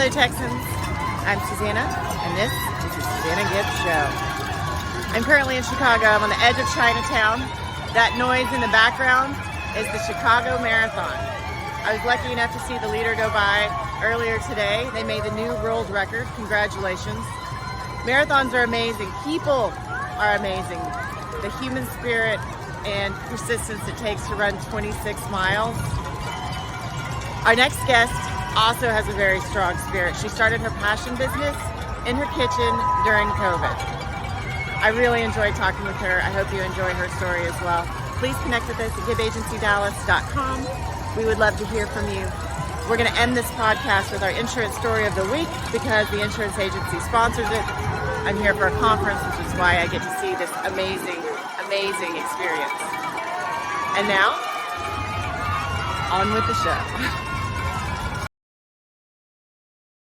Hello, Texans. I'm Susanna, and this is the Susanna Gibbs Show. I'm currently in Chicago. I'm on the edge of Chinatown. That noise in the background is the Chicago Marathon. I was lucky enough to see the leader go by earlier today. They made the new world record. Congratulations. Marathons are amazing. People are amazing. The human spirit and persistence it takes to run 26 miles. Our next guest also has a very strong spirit. She started her passion business in her kitchen during COVID. I really enjoyed talking with her. I hope you enjoy her story as well. Please connect with us at giveagencydallas.com. We would love to hear from you. We're going to end this podcast with our insurance story of the week because the insurance agency sponsors it. I'm here for a conference, which is why I get to see this amazing, amazing experience. And now, on with the show.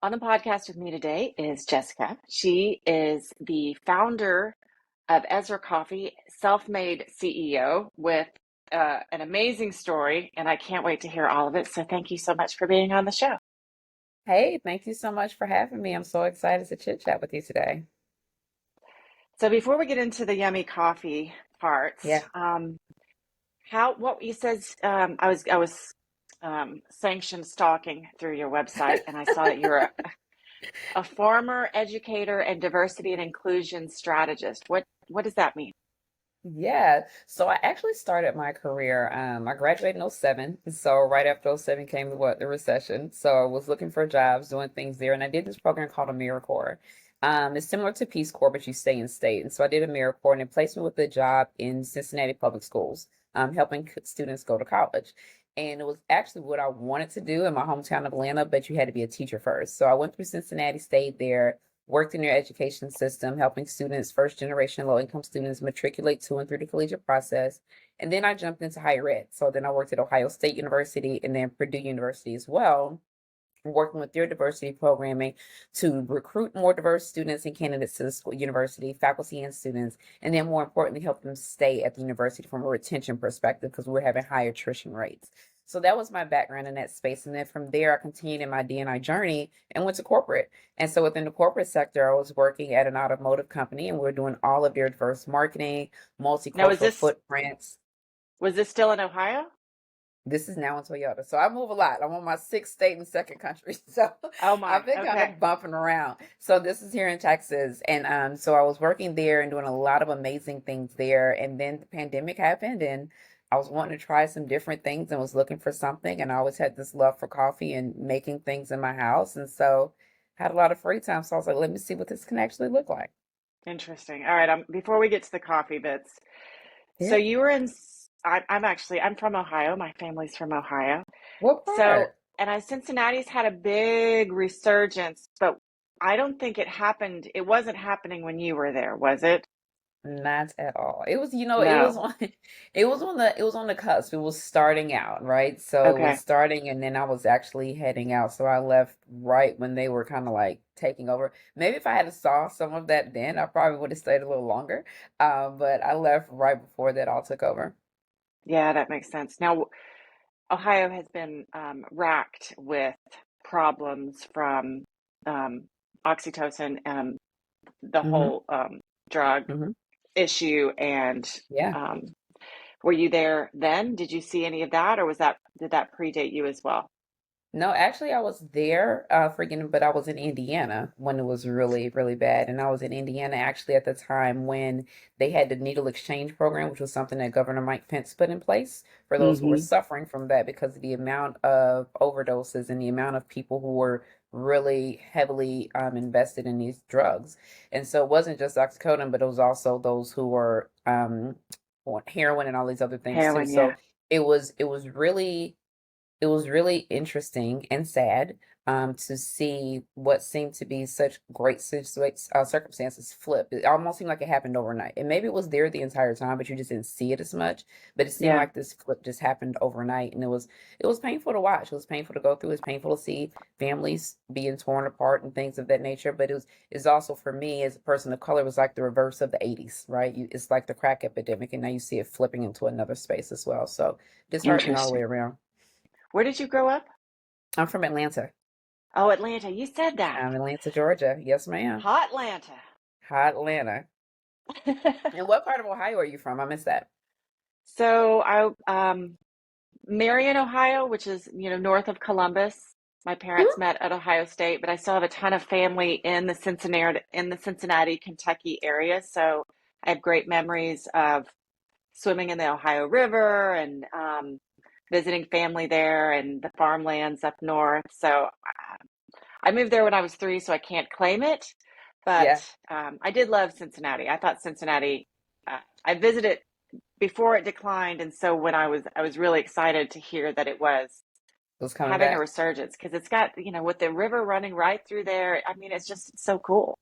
On the podcast with me today is Jessica. She is the founder of Ezra Coffee, self-made CEO with an amazing story, and I can't wait to hear all of it. So thank you so much for being on the show. Hey, thank you so much for having me. I'm so excited to chit chat with you today. So before we get into the yummy coffee parts, Yeah. what you said, I was sanctioned stalking through your website, and I saw that you're a former educator and diversity and inclusion strategist. What does that mean? Yeah. So I actually started my career. I graduated in '07. So right after '07 came the recession. So I was looking for jobs, doing things there, and I did this program called AmeriCorps. It's similar to Peace Corps, but you stay in state. And so I did AmeriCorps, and it placed me with a job in Cincinnati Public Schools, helping students go to college. And it was actually what I wanted to do in my hometown of Atlanta, but you had to be a teacher first. So I went through Cincinnati, stayed there, worked in their education system, helping students, first generation low income students, matriculate to and through the collegiate process. And then I jumped into higher ed. So then I worked at Ohio State University and then Purdue University as well, working with their diversity programming to recruit more diverse students and candidates to the school, university, faculty and students, and then more importantly, help them stay at the university from a retention perspective because we're having high attrition rates. So that was my background in that space. And then from there, I continued in my D&I journey and went to corporate. And so within the corporate sector, I was working at an automotive company and we're doing all of their diverse marketing, Now, multicultural footprints. was this still in Ohio? This is now in Toyota. So I move a lot. I'm on my sixth state and second country. So Oh my, I've been kind okay. of bumping around. So this is here in Texas. And so I was working there and doing a lot of amazing things there. And then the pandemic happened and I was wanting to try some different things and was looking for something. And I always had this love for coffee and making things in my house. And so had a lot of free time. So I was like, let me see what this can actually look like. Interesting. All right. Before we get to the coffee bits, so Yeah. you were in, I'm from Ohio. My family's from Ohio. What So, part? Cincinnati's had a big resurgence, but I don't think it wasn't happening when you were there, was it? Not at all. It was, it was No. on it was on the cusp. It was starting out, right? So it was Okay. starting and then I was actually heading out. So I left right when they were kind of like taking over. Maybe if I had saw some of that then, I probably would have stayed a little longer. But I left right before that all took over. Yeah, that makes sense. Now, Ohio has been racked with problems from um, oxytocin and the Hmm. whole drug Hmm. issue. And Yeah. um, were you there then? Did you see any of that, or did that predate you as well? No, actually, I was there, but I was in Indiana when it was really, really bad. And I was in Indiana actually at the time when they had the needle exchange program, which was something that Governor Mike Pence put in place for those who were Hmm. suffering from that because of the amount of overdoses and the amount of people who were really heavily invested in these drugs. And so it wasn't just oxycodone, but it was also those who were on heroin and all these other things too. Heroin, yeah. So it was really interesting and sad to see what seemed to be such great circumstances flip. It almost seemed like it happened overnight. And maybe it was there the entire time, but you just didn't see it as much. But it seemed Yeah, like this flip just happened overnight. And it was painful to watch. It was painful to go through. It was painful to see families being torn apart and things of that nature. But it's also for me as a person of color, it was like the reverse of the 80s, right? It's like the crack epidemic, and now you see it flipping into another space as well. So disheartening all the interesting. way around. Where did you grow up? I'm from Atlanta. Oh, Atlanta. You said that. I'm in Atlanta, Georgia. Yes, ma'am. Hot Atlanta. Hot Atlanta. And what part of Ohio are you from? I missed that. So Marion, Ohio, which is, north of Columbus. My parents Mhm. met at Ohio State, but I still have a ton of family in the Cincinnati, Kentucky area. So I have great memories of swimming in the Ohio River and visiting family there and the farmlands up north. So I moved there when I was 3, so I can't claim it, but Yeah, I did love Cincinnati. I thought Cincinnati. I visited before it declined, and so when I was really excited to hear that it was it was coming having a back. resurgence because it's got, with the river running right through there. I mean, it's just so cool.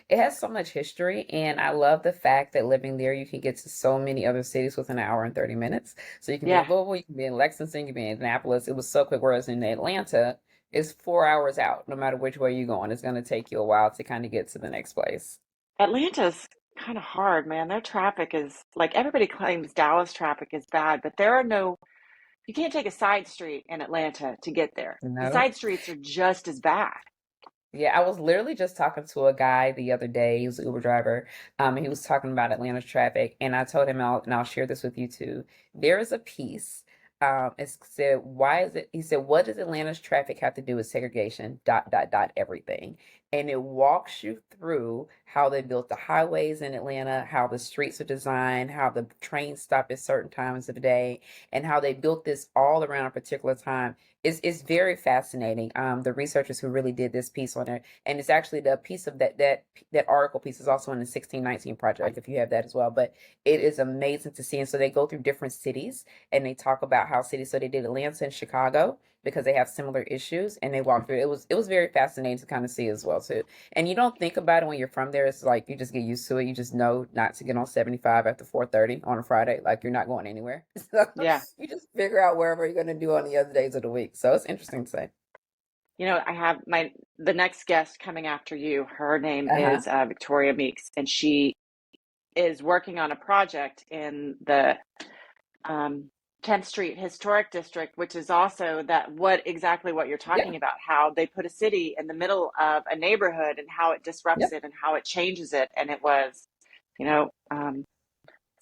It has so much history, and I love the fact that living there, you can get to so many other cities within an hour and 30 minutes. So you can be in Yeah, Louisville, you can be in Lexington, you can be in Annapolis. It was so quick, whereas in Atlanta, it's 4 hours out. No matter which way you're going, it's going to take you a while to kind of get to the next place. Atlanta's kind of hard, man. Their traffic is like everybody claims Dallas traffic is bad, but there are no, you can't take a side street in Atlanta to get there. The No. side streets are just as bad. Yeah, I was literally just talking to a guy the other day. He was an Uber driver. And he was talking about Atlanta's traffic, and I told him, and I'll share this with you too. There is a piece. It said, "Why is it?" He said, "What does Atlanta's traffic have to do with segregation? Dot dot dot everything." And it walks you through how they built the highways in Atlanta, how the streets are designed, how the trains stop at certain times of the day, and how they built this all around a particular time is very fascinating. The researchers who really did this piece on it, and it's actually the piece of that article piece is also in the 1619 project if you have that as well. But it is amazing to see, and so they go through different cities and they talk about how cities. So they did Atlanta and Chicago because they have similar issues, and they walk through. It was very fascinating to kind of see as well too. And you don't think about it when you're from there. It's like you just get used to it. You just know not to get on 75 after 4:30 on a Friday. Like you're not going anywhere. So Yeah. you just figure out wherever you're going to do on the other days of the week. So it's interesting to say. I have the next guest coming after you. Her name Uh-huh. is Victoria Meeks, and she is working on a project in the um, 10th Street Historic District, which is also exactly what you're Yeah. talking about, how they put a city in the middle of a neighborhood and how it disrupts Yep. it and how it changes it. And it was, you know, um,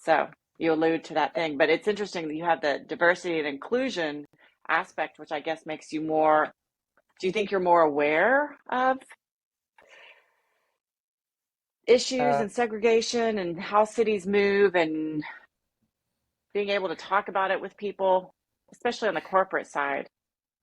so you allude to that thing, but it's interesting that you have the diversity and inclusion aspect, which I guess makes you more, do you think you're more aware of issues Uh, and segregation and how cities move and being able to talk about it with people, especially on the corporate side?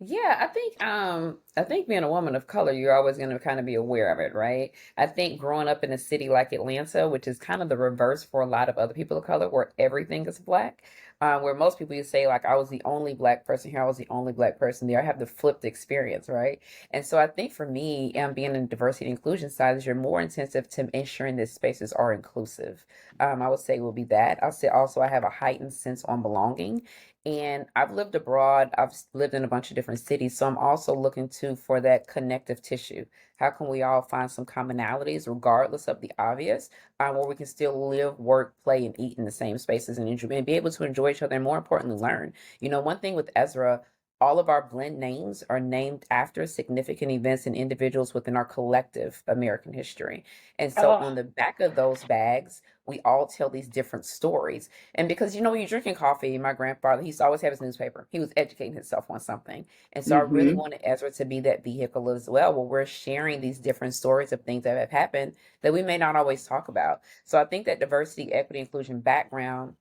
Yeah, I think being a woman of color, you're always going to kind of be aware of it, right? I think growing up in a city like Atlanta, which is kind of the reverse for a lot of other people of color, where everything is black, where most people you say like I was the only black person here, I was the only black person there. I have the flipped experience, right? And so I think for me, being in the diversity and inclusion side, is you're more intensive to ensuring that spaces are inclusive. I would say will be that. I'll say also I have a heightened sense on belonging. And I've lived abroad. Lived in a bunch of different cities. So I'm also looking to for that connective tissue. How can we all find some commonalities, regardless of the obvious, where we can still live, work, play, and eat in the same spaces and, and be able to enjoy each other and more importantly, learn. One thing with Ezra, all of our blend names are named after significant events and individuals within our collective American history. And so Oh, on the back of those bags, we all tell these different stories. And because when you're drinking coffee, my grandfather, he used to always have his newspaper. He was educating himself on something. And so I really mm-hmm. wanted Ezra to be that vehicle as well, where we're sharing these different stories of things that have happened that we may not always talk about. So I think that diversity, equity, inclusion background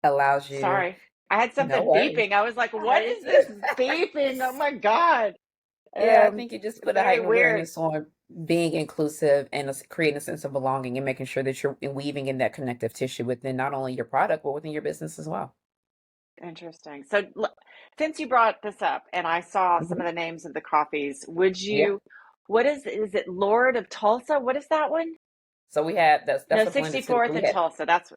allows you, Sorry. I had no something worries. beeping. I was like, what is this beeping? Oh my God. Yeah, I think you just put a Very heightened weird. awareness on being inclusive and creating a sense of belonging and making sure that you're weaving in that connective tissue within not only your product, but within your business as well. Interesting. So, since you brought this up and I saw some Mhm. of the names of the coffees, would Yeah. you, is it Lord of Tulsa? What is that one? So we had that's No, a blended too. So 64th we and had Tulsa. That's,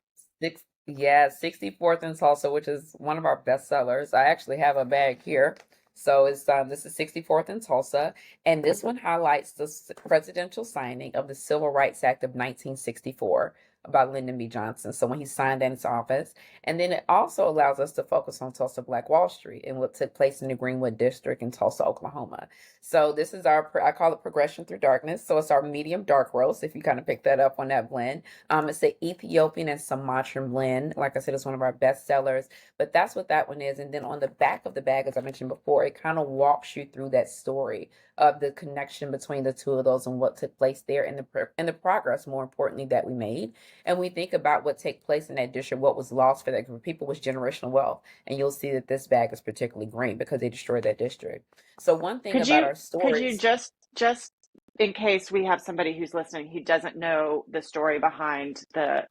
yeah, 64th and Tulsa, which is one of our best sellers. I actually have a bag here. So it's this is 64th and Tulsa, and this one highlights the presidential signing of the Civil Rights Act of 1964. by Lyndon B. Johnson. So when he signed that into office, and then it also allows us to focus on Tulsa Black Wall Street and what took place in the Greenwood District in Tulsa, Oklahoma. So this is I call it Progression Through Darkness. So it's our medium dark roast, if you kind of pick that up on that blend. It's an Ethiopian and Sumatran blend. Like I said, it's one of our best sellers, but that's what that one is. And then on the back of the bag, as I mentioned before, it kind of walks you through that story of the connection between the two of those and what took place there and the progress, more importantly, that we made. And we think about what took place in that district, what was lost for that group of people was generational wealth. And you'll see that this bag is particularly green because they destroyed that district. So one thing Could about you our could you stories. just in case we have somebody who's listening who doesn't know the story behind the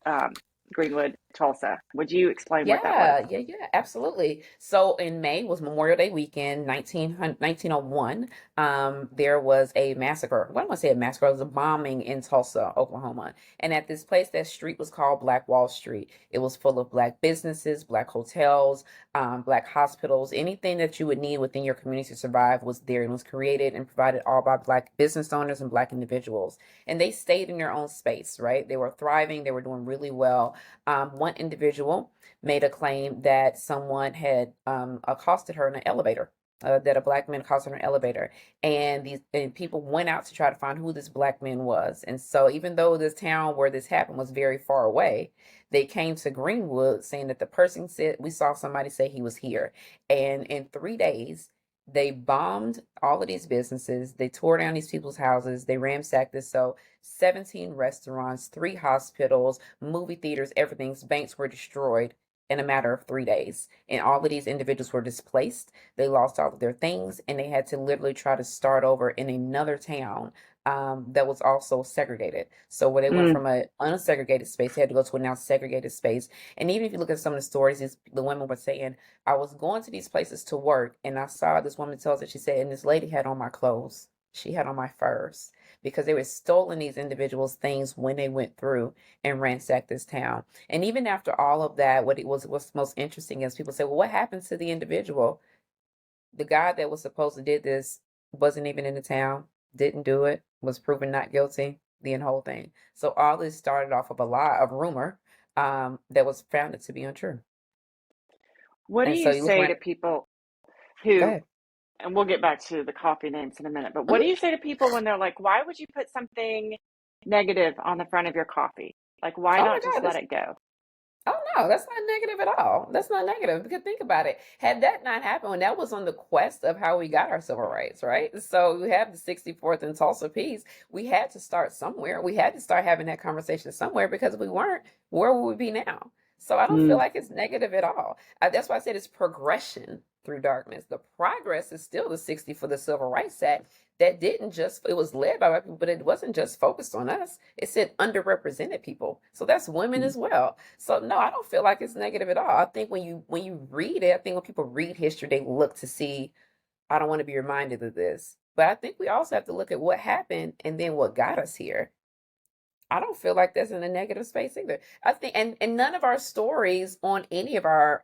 Greenwood Tulsa, would you explain what that was? Yeah, absolutely. So in May was Memorial Day weekend, 1901. There was a massacre. Well, I don't want to say a massacre, it was a bombing in Tulsa, Oklahoma. And at this place, that street was called Black Wall Street. It was full of black businesses, black hotels, black hospitals, anything that you would need within your community to survive was there and was created and provided all by black business owners and black individuals. And they stayed in their own space, right? They were thriving, they were doing really well. One individual made a claim that someone had accosted her in an elevator. That a black man accosted her in an elevator, and people went out to try to find who this black man was. And so, even though this town where this happened was very far away, they came to Greenwood saying that the person said we saw somebody say he was here. And in 3 days, they bombed all of these businesses. They tore down these people's houses. They ransacked this. So 17 restaurants, 3 hospitals, movie theaters, everything's banks were destroyed in a matter of 3 days. And all of these individuals were displaced. They lost all of their things and they had to literally try to start over in another town that was also segregated. So where they went Mm. from an unsegregated space, they had to go to a now segregated space. And even if you look at some of the stories, the women were saying, I was going to these places to work and I saw this woman tells it, she said, and this lady had on my clothes. She had on my furs because they were stolen these individuals' things when they went through and ransacked this town. And even after all of that, what's most interesting is people say, well, what happened to the individual? The guy that was supposed to did this wasn't even in the town, didn't do it, was proven not guilty, the whole thing. So all this started off of a lie, of rumor, that was founded to be untrue. What do And so you he was say went, to people go who, ahead. and we'll get back to the coffee names in a minute, but what do Mhm. you say to people when they're like, why would you put something negative on the front of your coffee? Like, why Oh my not just God, let this it go? Oh no, that's not negative at all. That's not negative. Because think about it. Had that not happened, when that was on the quest of how we got our civil rights, right? So we have the 64th and Tulsa Peace. We had to start somewhere. We had to start having that conversation somewhere because if we weren't, where would we be now? So I don't feel Mm. like it's negative at all. That's why I said it's progression through darkness. The progress is still the 60 for the Civil Rights Act that didn't just, it was led by white people, but it wasn't just focused on us. It said underrepresented people. So that's women Mm. as well. So no, I don't feel like it's negative at all. I think when you read it, I think when people read history, they look to see, I don't want to be reminded of this. But I think we also have to look at what happened and then what got us here. I don't feel like that's in a negative space either. I think and none of our stories on any of our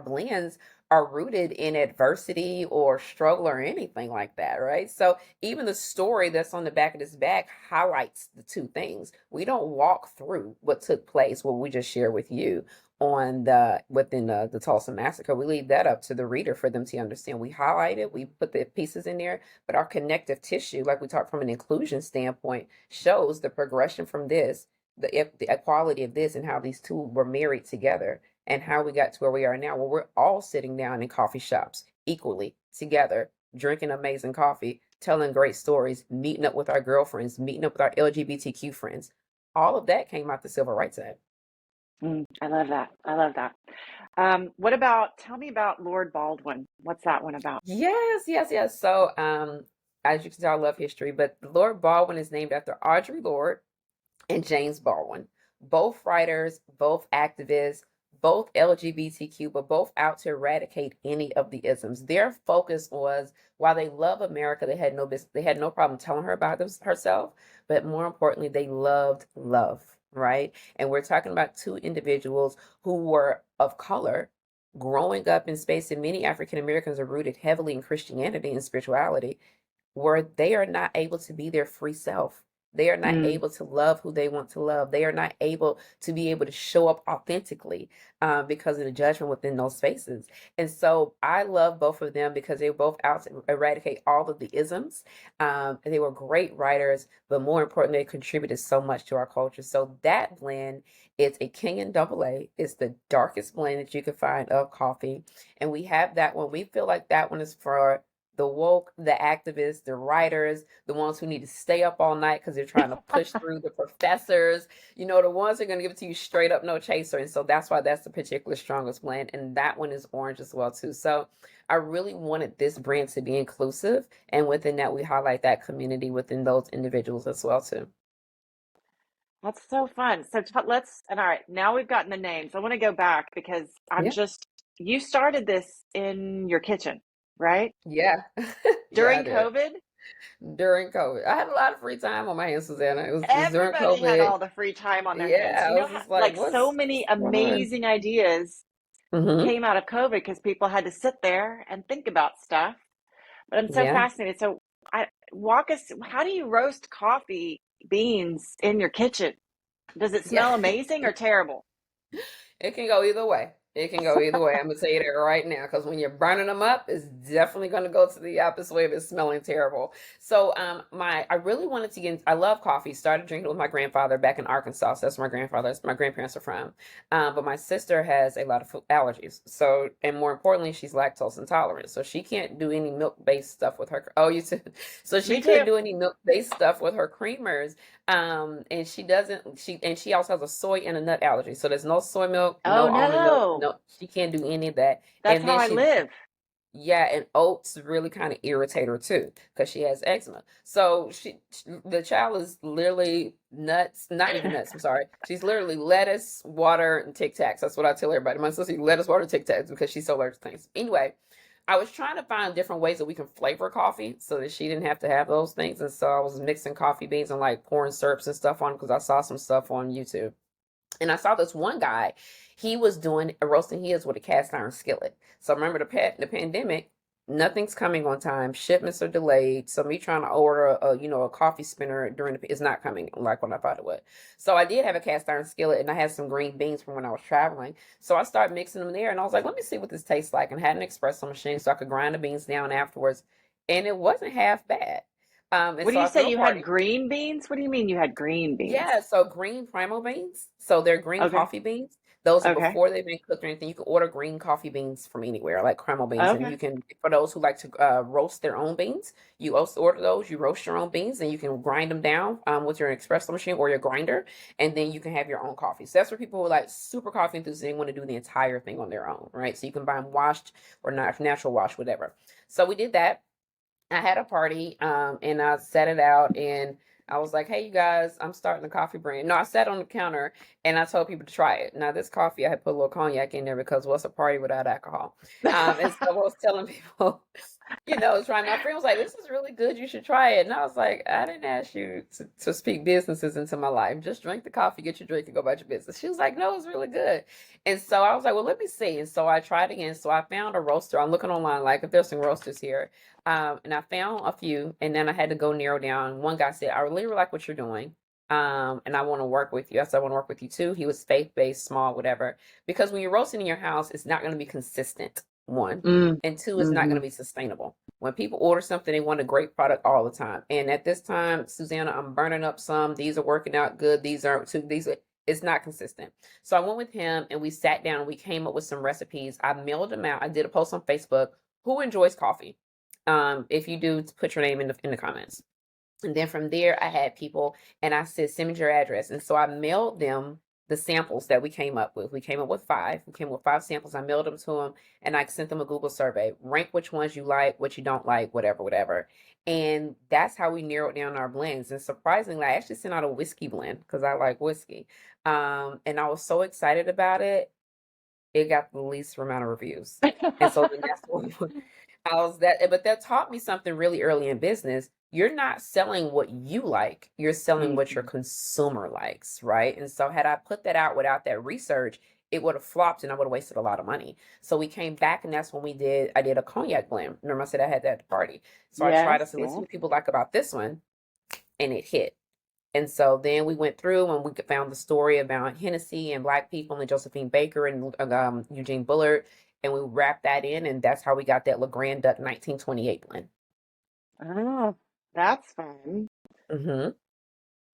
blends are rooted in adversity or struggle or anything like that, right? So even the story that's on the back of this bag highlights the two things. We don't walk through what took place, what we just share with you on the Tulsa massacre. We leave that up to the reader for them to understand. We highlight it, we put the pieces in there, but our connective tissue, like we talked from an inclusion standpoint, shows the progression from this, the equality of this, and how these two were married together, and how we got to where we are now, where we're all sitting down in coffee shops equally together, drinking amazing coffee, telling great stories, meeting up with our girlfriends, meeting up with our LGBTQ friends. All of that came out the Civil Rights Act. Mm. I love that. I love that. What about, tell me about Lord Baldwin. What's that one about? Yes. So, as you can tell, I love history, but Lord Baldwin is named after Audre Lorde and James Baldwin, both writers, both activists, both LGBTQ, but both out to eradicate any of the isms. Their focus was, while they love America, they had no problem telling her about herself, but more importantly, they loved love, right? And we're talking about two individuals who were of color growing up in space, and many African Americans are rooted heavily in Christianity and spirituality, where they are not able to be their free self. They are not Mm. able to love who they want to love. They are not able to be able to show up authentically because of the judgment within those spaces. And so I love both of them because they were both out to eradicate all of the isms. And they were great writers, but more importantly, they contributed so much to our culture. So that blend, it's a Kenyan double A. It's the darkest blend that you can find of coffee. And we have that one. We feel like that one is for the woke, the activists, the writers, the ones who need to stay up all night because they're trying to push through the professors, the ones that are going to give it to you straight up, no chaser. And so that's why that's the particular strongest blend. And that one is orange as well, too. So I really wanted this brand to be inclusive. And within that, we highlight that community within those individuals as well, too. That's so fun. So let's, and all right, now we've gotten the names. I want to go back because Yeah. you started this in your kitchen, right? Yeah. Yeah, I During did. COVID? During COVID. I had a lot of free time on my hands, Susanna. It was during Everybody had COVID. all the free time on their hands. Yeah, You I know was how, just like, like so what's many going on? amazing ideas Hmm. came out of COVID because people had to sit there and think about stuff. But I'm so Yeah. fascinated. So walk us, how do you roast coffee beans in your kitchen? Does it Yeah. smell amazing or terrible? It can go either way. It can go either way. I'm gonna tell you that right now, because when you're burning them up, it's definitely gonna go to the opposite way of it smelling terrible. So, I really wanted to get. I love coffee. Started drinking with my grandfather back in Arkansas. So that's where my grandparents are from. But my sister has a lot of food allergies. So, and more importantly, she's lactose intolerant. So she can't do any milk-based stuff with her. Oh, you too. So she Me too. couldn't do any milk-based stuff with her creamers. And she doesn't she also has a soy and a nut allergy. So there's no soy milk, Oh no almond milk, no, no, she can't do any of that. that's And how then I live. yeah, and oats really kind of irritate her too because she has eczema. So the child is literally nuts, not even nuts. I'm sorry. She's literally lettuce, water, and Tic Tacs. That's what I tell everybody. My sister eats lettuce, water, Tic Tacs because she's so allergic to things. Anyway, I was trying to find different ways that we can flavor coffee so that she didn't have to have those things. And so I was mixing coffee beans and like pouring syrups and stuff on because I saw some stuff on YouTube. And I saw this one guy, he was doing a roasting his with a cast iron skillet. So remember the pandemic, nothing's coming on time. Shipments are delayed. So me trying to order a coffee spinner during it's not coming like when I thought it would. So I did have a cast iron skillet and I had some green beans from when I was traveling. So I started mixing them there and I was like, let me see what this tastes like, and had an espresso machine so I could grind the beans down afterwards. And it wasn't half bad. And What do so you I say threw a you had party. green beans? What do you mean you had green beans? Yeah, so green primo beans. So they're green Okay. coffee beans. Those are Okay. before they've been cooked or anything. You can order green coffee beans from anywhere, like cremo beans. And you Okay. can, for those who like to roast their own beans, you also order those. You roast your own beans, and you can grind them down with your espresso machine or your grinder, and then you can have your own coffee. So that's for people who are like super coffee enthusiasts and want to do the entire thing on their own, right? So you can buy them washed or not natural wash, whatever. So we did that. I had a party, and I set it out, and I was like, "Hey, you guys, I'm starting a coffee brand." No, I sat on the counter and I told people to try it. Now, this coffee, I had put a little cognac in there because what's a party without alcohol? And so I was telling people, try. My friend was like, "This is really good. You should try it." And I was like, "I didn't ask you to speak businesses into my life. Just drink the coffee, get your drink, and go about your business." She was like, "No, it's really good." And so I was like, "Well, let me see." And so I tried again. So I found a roaster. I'm looking online, like if there's some roasters here. And I found a few, and then I had to go narrow down. One guy said, "I really like what you're doing. And I want to work with you." I said, "I want to work with you too." He was faith-based, small, whatever. Because when you're roasting in your house, it's not going to be consistent, one. Mm. And two, it's not going Hmm. to be sustainable. When people order something, they want a great product all the time. And at this time, Susanna, I'm burning up some. These are working out good. These aren't too, it's not consistent. So I went with him and we sat down and we came up with some recipes. I mailed them out. I did a post on Facebook. Who enjoys coffee? If you do, put your name in the comments. And then from there, I had people and I said, send me your address. And so I mailed them the samples that we came up with. We came up with five. We came with five samples. I mailed them to them and I sent them a Google survey. Rank which ones you like, what you don't like, whatever, whatever. And that's how we narrowed down our blends. And surprisingly, I actually sent out a whiskey blend because I like whiskey. And I was so excited about it. It got the least amount of reviews. And so then that's what I was that, but that taught me something really early in business. You're not selling what you like, you're selling what your Mhm. consumer likes, right? And so had I put that out without that research, it would have flopped and I would have wasted a lot of money. So we came back and that's when I did a cognac blend. Remember I said I had that at the party. So I tried, I Yes, said, let's see yes. what people like about this one. And it hit. And so then we went through and we found the story about Hennessy and Black people and Josephine Baker and Eugene Bullard, and we wrapped that in, and that's how we got that Le Grand Duck 1928 blend. Oh, that's fun. Mm-hmm.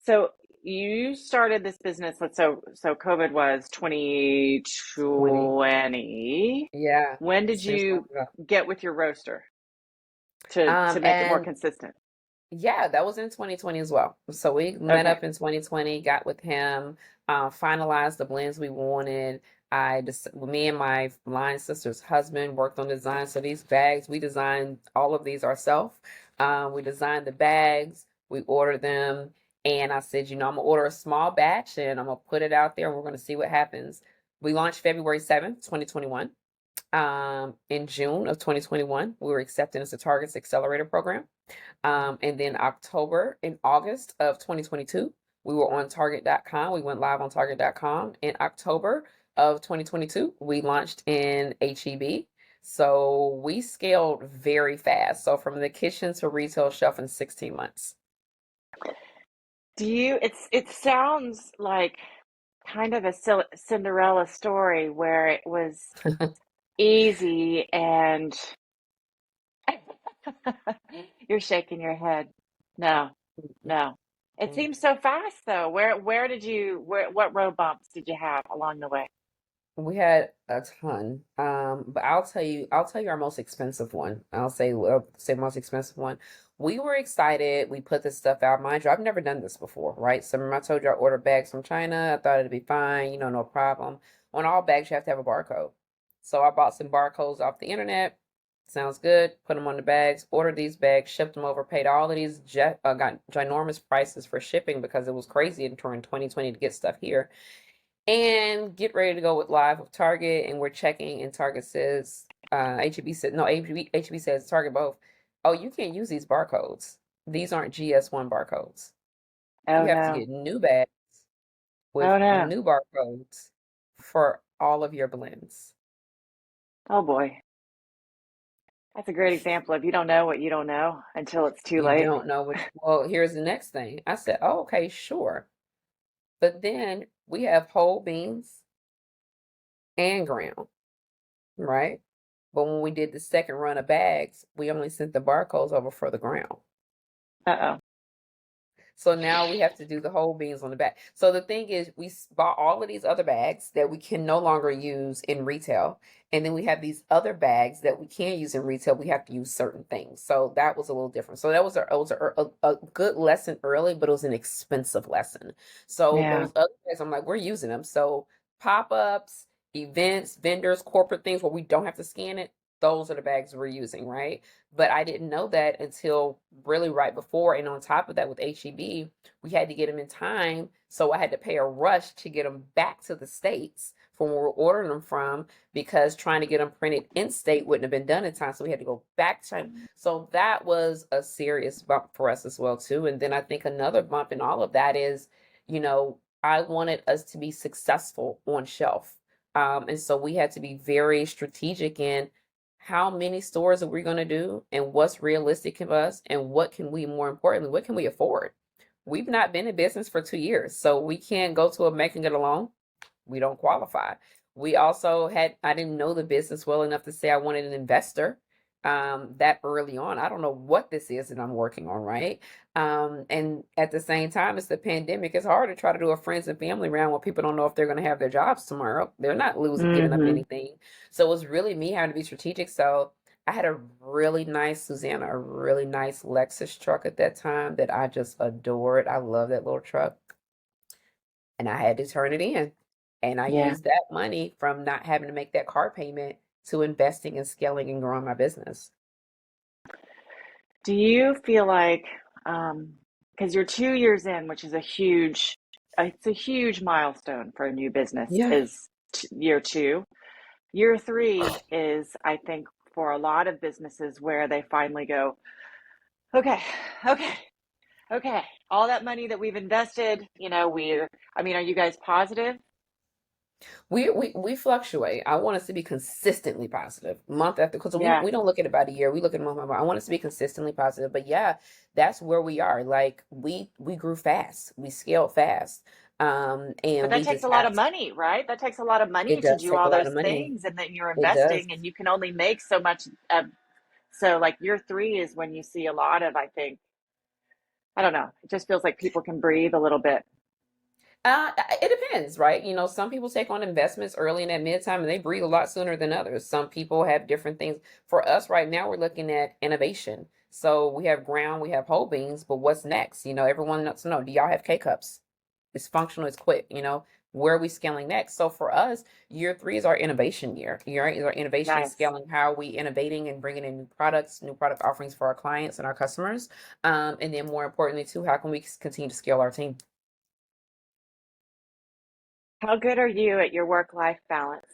So you started this business, so COVID was 20. 2020. Yeah, When did seems long you ago. get with your roaster to make it more And consistent? yeah, that was in 2020 as well. So we met Okay. up in 2020, got with him, finalized the blends we wanted. Me and my line sister's husband worked on design. So these bags, we designed all of these ourselves. We designed the bags, we ordered them, and I said, I'm gonna order a small batch and I'm gonna put it out there and we're gonna see what happens. We launched February 7th, 2021. In June of 2021, we were accepted into Target's Accelerator program. And then October and August of 2022, we were on Target.com. We went live on Target.com. In October of 2022, we launched in HEB. So we scaled very fast. So from the kitchen to retail shelf in 16 months. It sounds like kind of a Cinderella story where it was easy and you're shaking your head. No, no. It seems so fast though. What road bumps did you have along the way? We had a ton. But I'll tell you our most expensive one. I'll say most expensive one. We were excited. We put this stuff out. Mind you, I've never done this before, right? So remember I told you I ordered bags from China. I thought it'd be fine, no problem. On all bags, you have to have a barcode. So I bought some barcodes off the internet. Sounds good. Put them on the bags, ordered these bags, shipped them over, paid all of these got ginormous prices for shipping because it was crazy in 2020 to get stuff here and get ready to go with live with Target. And we're checking, and Target says, HEB said, no, HEB says, Target both, oh, you can't use these barcodes. These aren't GS1 barcodes. Oh You have to no. get new bags with Oh no. new barcodes for all of your blends. Oh boy. That's a great example of you don't know what you don't know until it's too You late. don't know what, well, here's the next thing. I said, oh, okay, sure. But then we have whole beans and ground, right? But when we did the second run of bags, we only sent the barcodes over for the ground. Uh-oh. So now we have to do the whole beans on the back. So the thing is, we bought all of these other bags that we can no longer use in retail. And then we have these other bags that we can use in retail. We have to use certain things. So that was a little different. So that was a good lesson early, but it was an expensive lesson. So Yeah. those other bags, I'm like, we're using them. So pop-ups, events, vendors, corporate things where we don't have to scan it, those are the bags we're using, right? But I didn't know that until really right before. And on top of that, with HEB, we had to get them in time. So I had to pay a rush to get them back to the States from where we're ordering them from because trying to get them printed in state wouldn't have been done in time. So we had to go back to China. So that was a serious bump for us as well, too. And then I think another bump in all of that is, I wanted us to be successful on shelf. And so we had to be very strategic in how many stores are we going to do and what's realistic of us and what can we, more importantly, what can we afford? We've not been in business for 2 years, so we can't go to a making it alone. We don't qualify. We also I didn't know the business well enough to say I wanted an investor that early on. I don't know what this is that I'm working on, right? And at the same time, it's the pandemic. It's hard to try to do a friends and family round where people don't know if they're going to have their jobs tomorrow. They're not giving up Mm-hmm. anything. So it was really me having to be strategic. So I had a really nice, Susanna, a really nice Lexus truck at that time that I just adored. I love that little truck. And I had to turn it in. And I Yeah. used that money from not having to make that car payment to investing and scaling and growing my business. Do you feel like, because you're 2 years in, which is it's a huge milestone for a new business, Yeah. is year two. Year three is, I think, for a lot of businesses where they finally go, okay, okay, okay, all that money that we've invested, are you guys positive? We fluctuate. I want us to be consistently positive month after, because Yeah. we don't look at about a year. We look at month by month. I want us to be consistently positive. But yeah, that's where we are. Like we grew fast. We scaled fast. But And that we takes just a lot have of to. money, right? That takes a lot of money It to does do take a all lot those of money. things, and then you're It does. investing, and you can only make so much. So, like year three is when you see a lot of, I think, I don't know. It just feels like people can breathe a little bit. It depends, right? Some people take on investments early in that mid time and they breathe a lot sooner than others. Some people have different things. For us right now, we're looking at innovation. So we have ground, we have whole beans, but what's next? Everyone wants to know, do y'all have K cups? It's functional, it's quick, where are we scaling next? So for us, year three is our innovation year. Right? Is our innovation and Nice. scaling. How are we innovating and bringing in new products, new product offerings for our clients and our customers? And then more importantly, too, how can we continue to scale our team? How good are you at your work-life balance?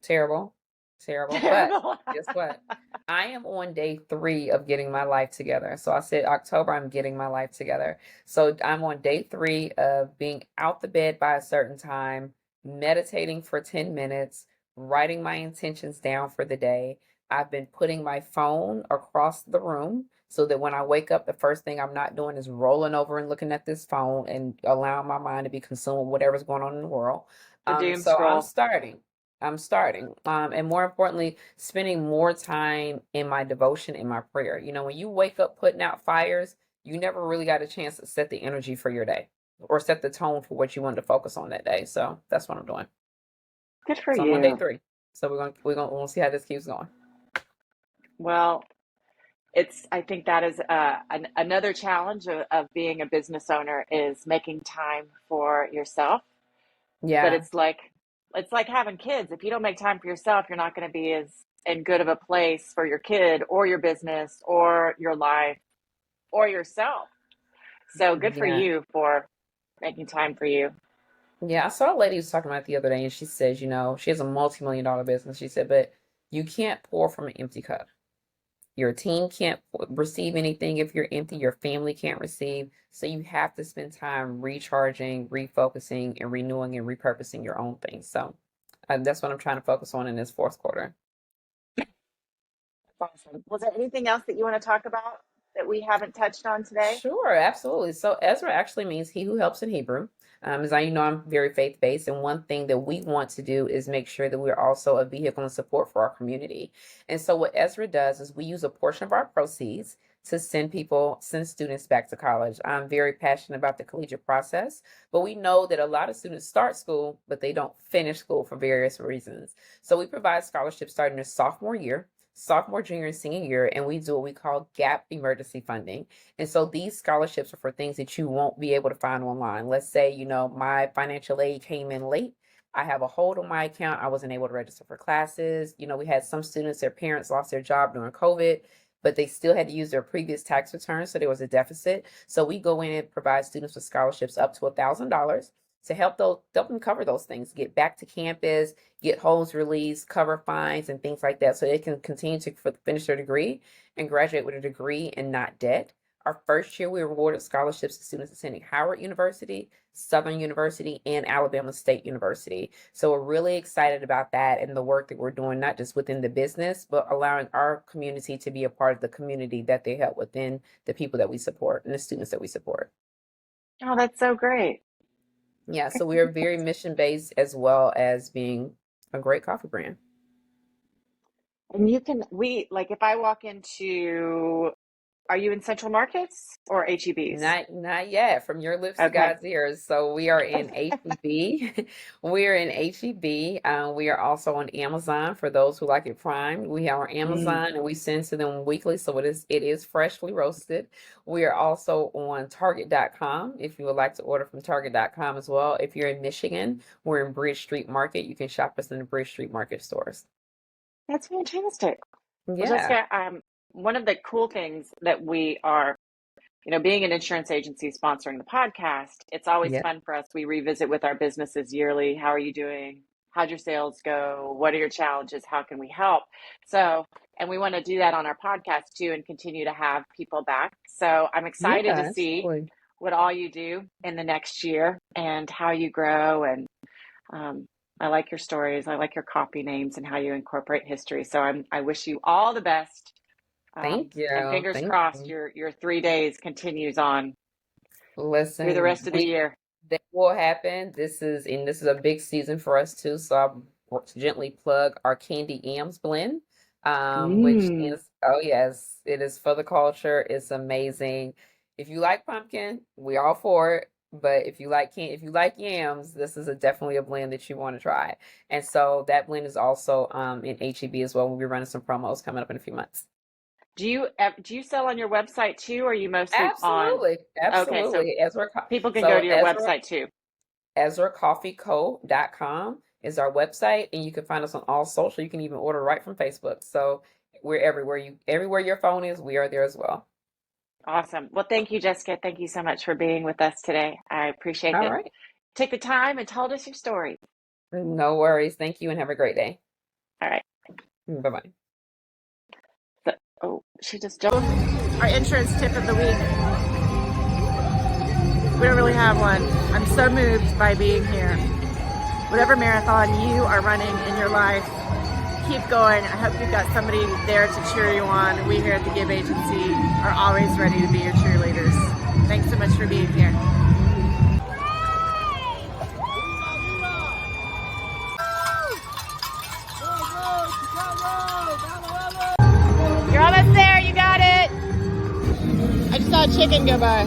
Terrible, terrible. But Terrible. guess what? I am on day 3 of getting my life together. So I said October, I'm getting my life together. So I'm on day 3 of being out the bed by a certain time, meditating for 10 minutes, writing my intentions down for the day. I've been putting my phone across the room so that when I wake up, the first thing I'm not doing is rolling over and looking at this phone and allowing my mind to be consumed with whatever's going on in the world. The doom So I'm scroll. starting. And more importantly, spending more time in my devotion, in my prayer. When you wake up putting out fires, you never really got a chance to set the energy for your day or set the tone for what you wanted to focus on that day. So that's what I'm doing. Good for So I'm on day you. 3. So we'll see how this keeps going. Well, I think that is another challenge of being a business owner is making time for yourself. But Yeah, it's like having kids. If you don't make time for yourself, you're not going to be as in good of a place for your kid or your business or your life or yourself. So good for yeah, you for making time for you. yeah. I saw a lady who was talking about it the other day, and she says, she has a multi-million-dollar business. She said, but you can't pour from an empty cup. Your team can't receive anything if you're empty. Your family can't receive. So you have to spend time recharging, refocusing, and renewing and repurposing your own things. So that's what I'm trying to focus on in this fourth quarter. That's awesome. Was there anything else that you want to talk about that we haven't touched on today? Sure, absolutely. So Ezra actually means he who helps in Hebrew. As I I'm very faith-based, and one thing that we want to do is make sure that we're also a vehicle and support for our community. And so what Ezra does is we use a portion of our proceeds to send students back to college. I'm very passionate about the collegiate process, but we know that a lot of students start school, but they don't finish school for various reasons. So we provide scholarships starting their sophomore, junior, and senior year, and we do what we call gap emergency funding. And so these scholarships are for things that you won't be able to find online. Let's say, my financial aid came in late. I have a hold on my account. I wasn't able to register for classes. We had some students, their parents lost their job during COVID, but they still had to use their previous tax return. So there was a deficit. So we go in and provide students with scholarships up to $1,000 to help them cover those things, get back to campus, get holds released, cover fines, and things like that, so they can continue to finish their degree and graduate with a degree and not debt. Our first year, we awarded scholarships to students attending Howard University, Southern University, and Alabama State University. So we're really excited about that and the work that we're doing, not just within the business, but allowing our community to be a part of the community that they help within the people that we support and the students that we support. Oh, that's so great. Yeah, so we are very mission based as well as being a great coffee brand. And like if I walk into, are you in Central Markets or HEBs? Not yet. From your lips to Okay. God's ears. So we are in HEB. We are in HEB. We are also on Amazon for those who like it prime. We have our Mm. Amazon and we send to them weekly, so it is freshly roasted. We are also on Target.com if you would like to order from Target.com as well. If you're in Michigan, we're in Bridge Street Market. You can shop us in the Bridge Street Market stores. That's fantastic. Well, Yeah. Jessica, one of the cool things that we are, being an insurance agency sponsoring the podcast, it's always Yeah. fun for us. We revisit with our businesses yearly. How are you doing? How'd your sales go? What are your challenges? How can we help? So, and we want to do that on our podcast too and continue to have people back. So I'm Yeah, excited to see absolutely. what all you do in the next year and how you grow. And um, I like your stories. I like your coffee names and how you incorporate history. So I wish you all the best. Thank And you. fingers Thank crossed you. your 3 days continues on through the Listen, rest of the year. that will happen. This is a big season for us too. So I'll gently plug our Candy Yams blend, which Mm. is, oh yes, it is for the culture. It's amazing. If you like pumpkin, we all for it. But if you like yams, this is definitely a blend that you want to try. And so that blend is also in HEB as well. We'll be running some promos coming up in a few months. Do you sell on your website too, or are you mostly on? Absolutely, Okay, so absolutely. people can go So to your website too. EzraCoffeeCo.com is our website, and you can find us on all social. You can even order right from Facebook. So we're everywhere. Everywhere your phone is, we are there as well. Awesome. Well, thank you, Jessica. Thank you so much for being with us today. I appreciate All that. right. Take the time and told us your story. No worries. Thank you and have a great day. All right. Bye bye. So, oh, she just jumped. Our insurance tip of the week. We don't really have one. I'm so moved by being here. Whatever marathon you are running in your life, keep going. I hope you've got somebody there to cheer you on. We here at the Give Agency are always ready to be your cheerleaders. Thanks so much for being here. You're almost there. You got it. I just saw a chicken go by.